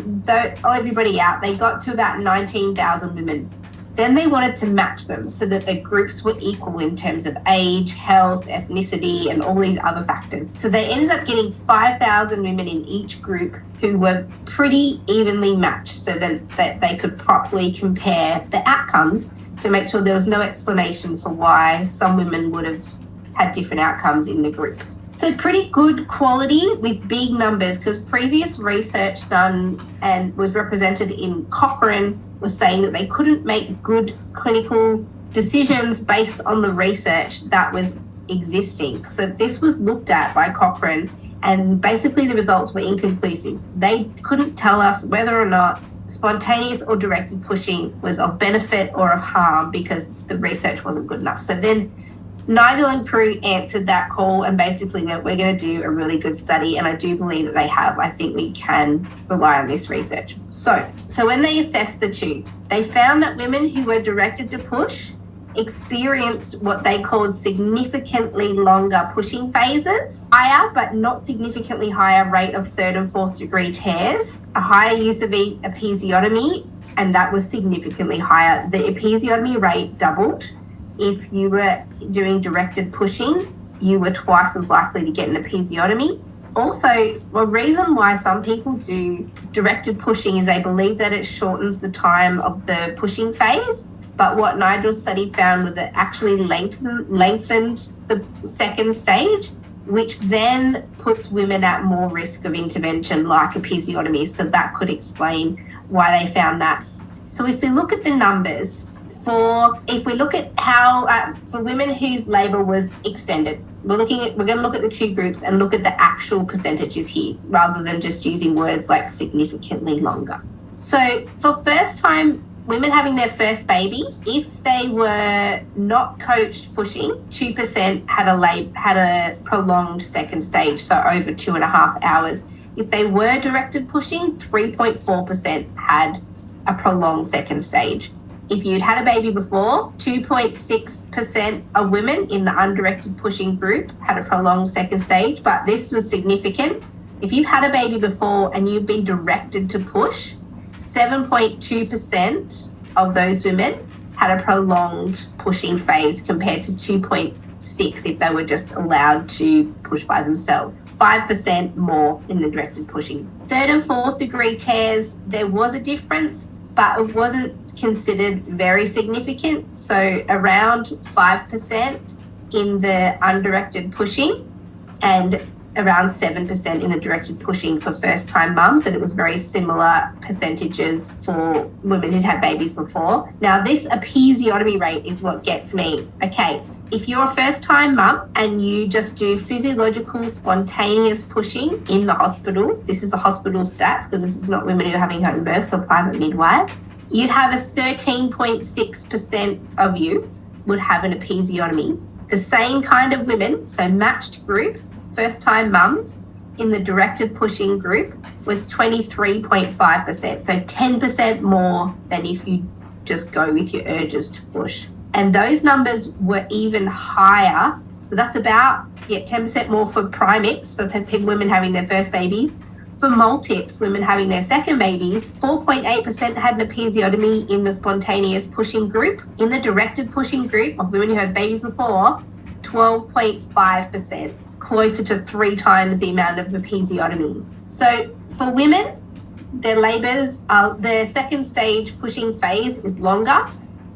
everybody out, they got to about 19,000 women. Then they wanted to match them so that the groups were equal in terms of age, health, ethnicity, and all these other factors. So they ended up getting 5,000 women in each group who were pretty evenly matched so that they could properly compare the outcomes to make sure there was no explanation for why some women would have had different outcomes in the groups. So pretty good quality with big numbers, because previous research done and was represented in Cochrane was saying that they couldn't make good clinical decisions based on the research that was existing. So this was looked at by Cochrane, and basically the results were inconclusive. They couldn't tell us whether or not spontaneous or directed pushing was of benefit or of harm because the research wasn't good enough. So then Nigel and crew answered that call and basically went, we're going to do a really good study, and I do believe that they have. I think we can rely on this research. So when they assessed the two, they found that women who were directed to push experienced what they called significantly longer pushing phases, higher but not significantly higher rate of 3rd and 4th degree tears, a higher use of episiotomy, and that was significantly higher. The episiotomy rate doubled. If you were doing directed pushing, you were twice as likely to get an episiotomy. Also, a reason why some people do directed pushing is they believe that it shortens the time of the pushing phase. But what Nigel's study found was that actually lengthened the second stage, which then puts women at more risk of intervention like episiotomy. So that could explain why they found that. So if we look at the numbers, if we look at how for women whose labour was extended, we're going to look at the two groups and look at the actual percentages here rather than just using words like significantly longer. So for first time women having their first baby, if they were not coached pushing, 2% had a prolonged second stage, so over 2.5 hours. If they were directed pushing, 3.4% had a prolonged second stage. if you'd had a baby before, 2.6% of women in the undirected pushing group had a prolonged second stage, but this was significant. If you've had a baby before and you've been directed to push, 7.2% of those women had a prolonged pushing phase compared to 2.6% if they were just allowed to push by themselves. 5% more in the directed pushing. Third and fourth degree tears, there was a difference, but it wasn't considered very significant. So around 5% in the undirected pushing and around 7% in the directed pushing for first-time mums, and it was very similar percentages for women who'd had babies before. Now, this episiotomy rate is what gets me. Okay, if you're a first-time mum and you just do physiological spontaneous pushing in the hospital, this is a hospital stats because this is not women who are having home births or private midwives, you'd have a 13.6% of you would have an episiotomy. The same kind of women, so matched group, first-time mums in the directed pushing group was 23.5%, so 10% more than if you just go with your urges to push. And those numbers were even higher, so that's about 10% more for primips, for women having their first babies. For multips, women having their second babies, 4.8% had an episiotomy in the spontaneous pushing group. In the directed pushing group of women who had babies before, 12.5%. Closer to 3 times the amount of episiotomies. So for women, their labours, their second stage pushing phase is longer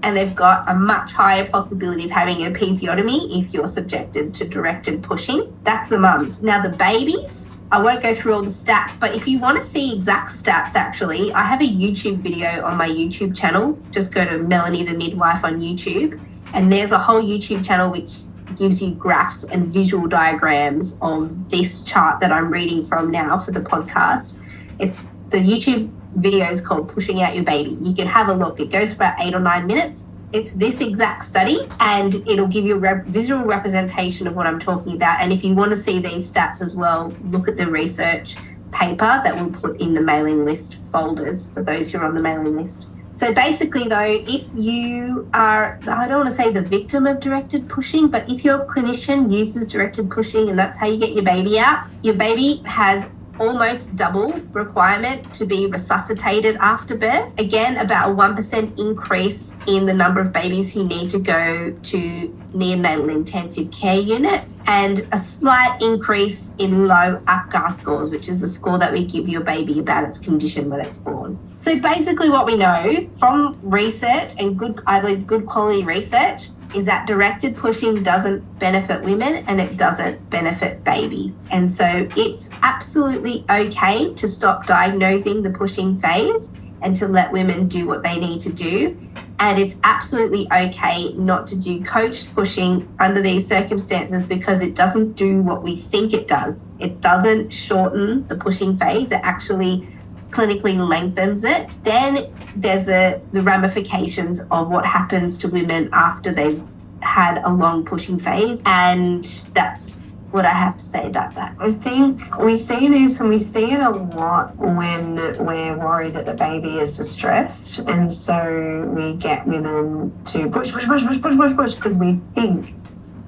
and they've got a much higher possibility of having an episiotomy if you're subjected to directed pushing. That's the mums. Now the babies, I won't go through all the stats, but if you want to see exact stats, actually, I have a YouTube video on my YouTube channel. Just go to Melanie the Midwife on YouTube, and there's a whole YouTube channel which gives you graphs and visual diagrams of this chart that I'm reading from now for the podcast. It's the YouTube video is called Pushing Out Your Baby. You can have a look. It goes for about 8 or 9 minutes. It's this exact study and it'll give you a visual representation of what I'm talking about. And if you want to see these stats as well, look at the research paper that we'll put in the mailing list folders for those who are on the mailing list. So basically though, if you are, I don't want to say the victim of directed pushing, but if your clinician uses directed pushing and that's how you get your baby out, your baby has almost double requirement to be resuscitated after birth. Again, about a 1% increase in the number of babies who need to go to neonatal intensive care unit, and a slight increase in low APGAR scores, which is a score that we give your baby about its condition when it's born. So basically what we know from research and I believe good quality research is that directed pushing doesn't benefit women and it doesn't benefit babies. And so it's absolutely okay to stop diagnosing the pushing phase and to let women do what they need to do. And it's absolutely okay not to do coached pushing under these circumstances because it doesn't do what we think it does. It doesn't shorten the pushing phase. It actually clinically lengthens it. Then there's the ramifications of what happens to women after they've had a long pushing phase. And that's what I have to say about that. I think we see this and we see it a lot when we're worried that the baby is distressed. And so we get women to push because we think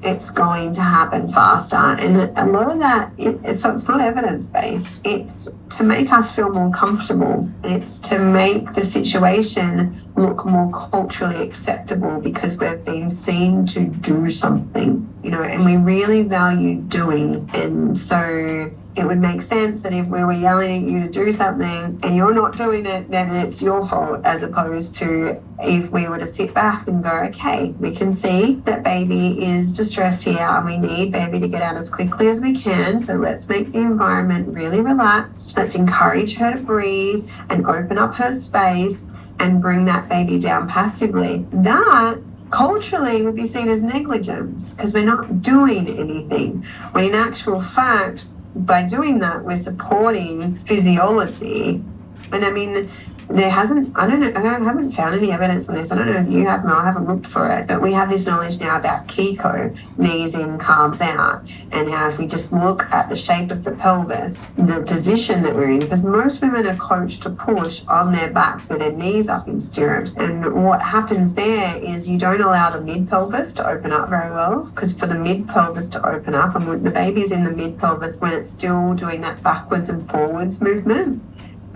it's going to happen faster. And a lot of that, so it's not evidence-based. It's to make us feel more comfortable. It's to make the situation look more culturally acceptable because we've been seen to do something, and we really value doing. And so it would make sense that if we were yelling at you to do something and you're not doing it, then it's your fault, as opposed to if we were to sit back and go, okay, we can see that baby is distressed here and we need baby to get out as quickly as we can. So let's make the environment really relaxed. Let's encourage her to breathe and open up her space and bring that baby down passively. That culturally would be seen as negligent because we're not doing anything. When in actual fact, by doing that, we're supporting physiology. And I mean, there hasn't, I haven't found any evidence on this. I don't know if you have, Mel, I haven't looked for it, but we have this knowledge now about Kiko, knees in, calves out, and how if we just look at the shape of the pelvis, the position that we're in, because most women are coached to push on their backs with their knees up in stirrups, and what happens there is you don't allow the mid-pelvis to open up very well, because for the mid-pelvis to open up, and the baby's in the mid-pelvis when it's still doing that backwards and forwards movement.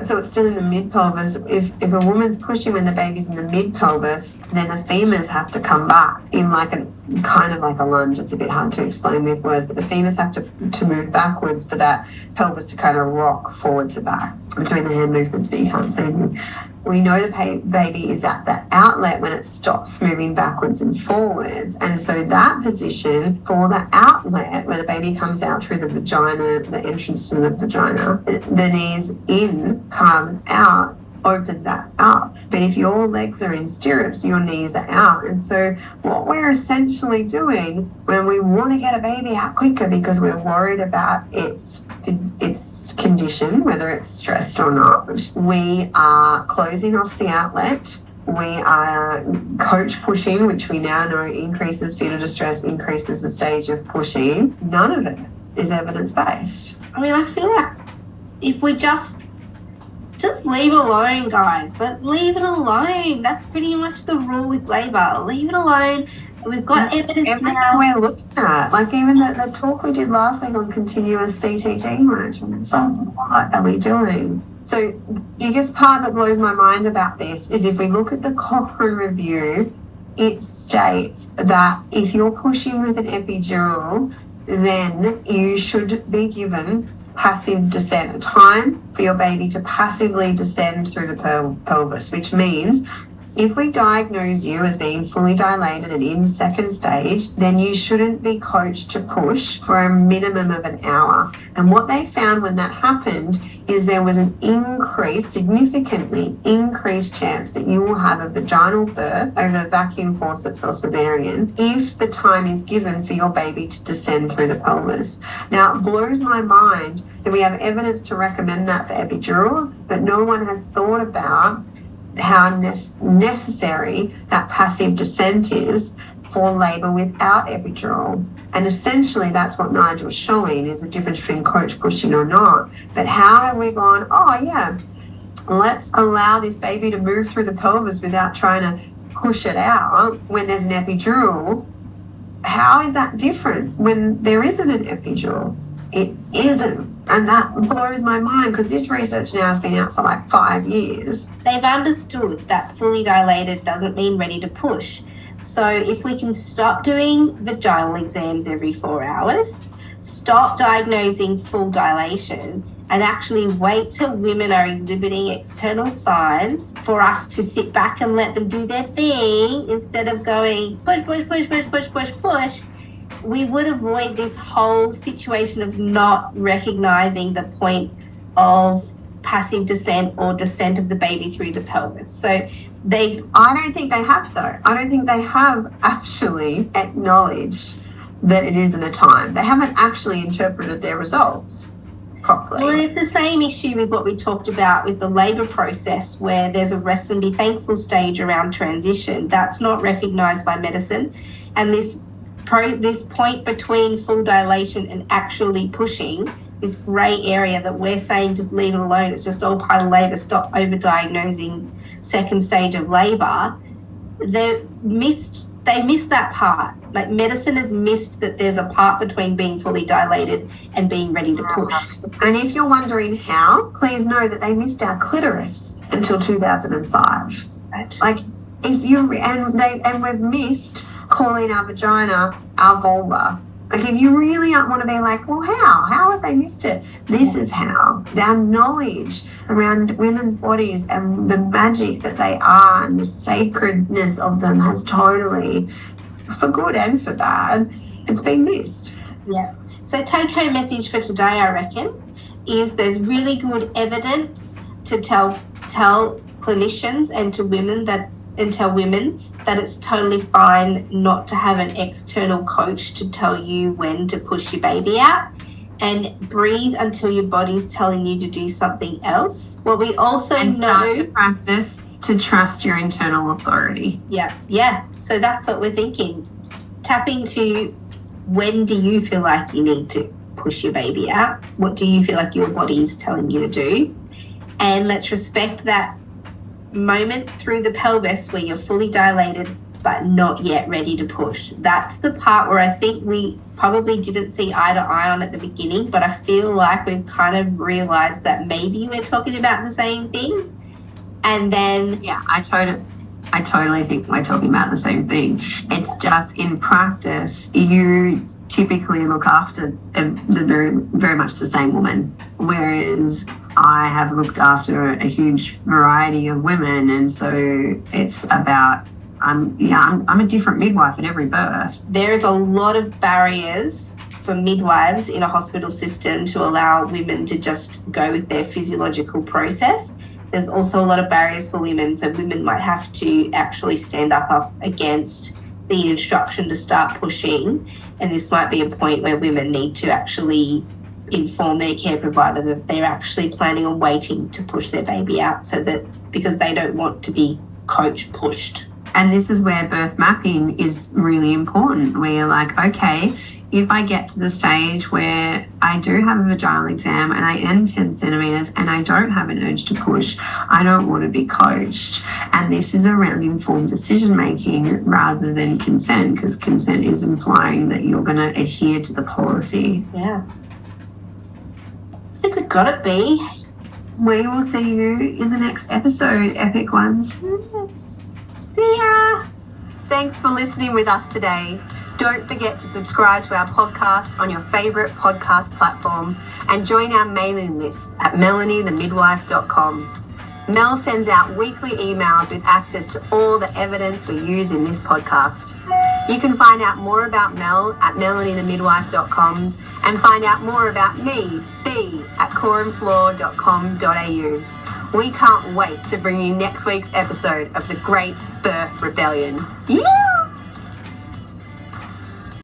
So it's still in the mid-pelvis. If a woman's pushing when the baby's in the mid-pelvis, then the femurs have to come back in like a kind of like a lunge. It's a bit hard to explain with words, but the femurs have to move backwards for that pelvis to kind of rock forward to back between the hand movements, but you can't see anything. We know the baby is at the outlet when it stops moving backwards and forwards. And so that position for the outlet, where the baby comes out through the vagina, the entrance to the vagina, the knees in, calves out, opens that up. But if your legs are in stirrups, your knees are out. And so what we're essentially doing when we want to get a baby out quicker because we're worried about its condition, whether it's stressed or not, we are closing off the outlet. We are coach pushing, which we now know increases fetal distress, increases the stage of pushing. None of it is evidence-based. I mean, I feel like if we just leave it alone, guys. Leave it alone. That's pretty much the rule with labour. Leave it alone. We've got evidence now. We're looking at, like even the talk we did last week on continuous CTG management. So what are we doing? So the biggest part that blows my mind about this is if we look at the Cochrane review, it states that if you're pushing with an epidural, then you should be given passive descent, time for your baby to passively descend through the pelvis, which means if we diagnose you as being fully dilated and in second stage, then you shouldn't be coached to push for a minimum of an hour. And what they found when that happened is there was an significantly increased chance that you will have a vaginal birth over vacuum forceps or cesarean if the time is given for your baby to descend through the pelvis. Now, it blows my mind that we have evidence to recommend that for epidural, but no one has thought about how necessary that passive descent is for labour without epidural. And essentially that's what Nigel's showing is the difference between coach pushing or not. But how have we gone, oh yeah, let's allow this baby to move through the pelvis without trying to push it out when there's an epidural? How is that different when there isn't an epidural? It isn't. And that blows my mind because this research now has been out for like 5 years. They've understood that fully dilated doesn't mean ready to push. So if we can stop doing vaginal exams every 4 hours, stop diagnosing full dilation, and actually wait till women are exhibiting external signs for us to sit back and let them do their thing instead of going push, push, push, push, push, push, push, we would avoid this whole situation of not recognizing the point of passive descent or descent of the baby through the pelvis. So I don't think they have though. I don't think they have actually acknowledged that it isn't a time. They haven't actually interpreted their results properly. Well, it's the same issue with what we talked about with the labour process where there's a rest and be thankful stage around transition. That's not recognized by medicine. And this point between full dilation and actually pushing, this grey area that we're saying just leave it alone, it's just all part of labour, stop over-diagnosing second stage of labour, they missed that part. Like medicine has missed that there's a part between being fully dilated and being ready to push. And if you're wondering how, please know that they missed our clitoris until 2005. Right. Like if you and we've missed calling our vagina our vulva. Like if you really want to be like, well, how have they missed it? This is how. Our knowledge around women's bodies and the magic that they are and the sacredness of them has totally, for good and for bad, it's been missed. Yeah. So take home message for today, I reckon, is there's really good evidence to tell clinicians and to women that it's totally fine not to have an external coach to tell you when to push your baby out. and breathe until your body's telling you to do something else. What we also and know... start to practice to trust your internal authority. Yeah. So that's what we're thinking. Tap into, when do you feel like you need to push your baby out? What do you feel like your body is telling you to do? And let's respect that moment through the pelvis where you're fully dilated but not yet ready to push. That's the part where I think we probably didn't see eye to eye on at the beginning, but I feel like we've kind of realized that maybe we're talking about the same thing. And then... Yeah, I totally think we're talking about the same thing. It's just in practice, you typically look after the very much the same woman, whereas I have looked after a huge variety of women, and so it's about I'm a different midwife at every birth. There's a lot of barriers for midwives in a hospital system to allow women to just go with their physiological process. There's also a lot of barriers for women, so women might have to actually stand up against the instruction to start pushing, and this might be a point where women need to actually inform their care provider that they're actually planning on waiting to push their baby out, so that because they don't want to be coach pushed. And this is where birth mapping is really important, where you're like, okay, if I get to the stage where I do have a vaginal exam and I am 10 centimetres and I don't have an urge to push, I don't want to be coached. And this is around informed decision making rather than consent, because consent is implying that you're going to adhere to the policy. Yeah. I think we've got it, B. We will see you in the next episode, Epic Ones. Yes. See ya. Thanks for listening with us today. Don't forget to subscribe to our podcast on your favourite podcast platform and join our mailing list at melaniethemidwife.com. Mel sends out weekly emails with access to all the evidence we use in this podcast. You can find out more about Mel at melaniethemidwife.com and find out more about me, B, at coreandfloor.com.au. We can't wait to bring you next week's episode of The Great Birth Rebellion. Yeah!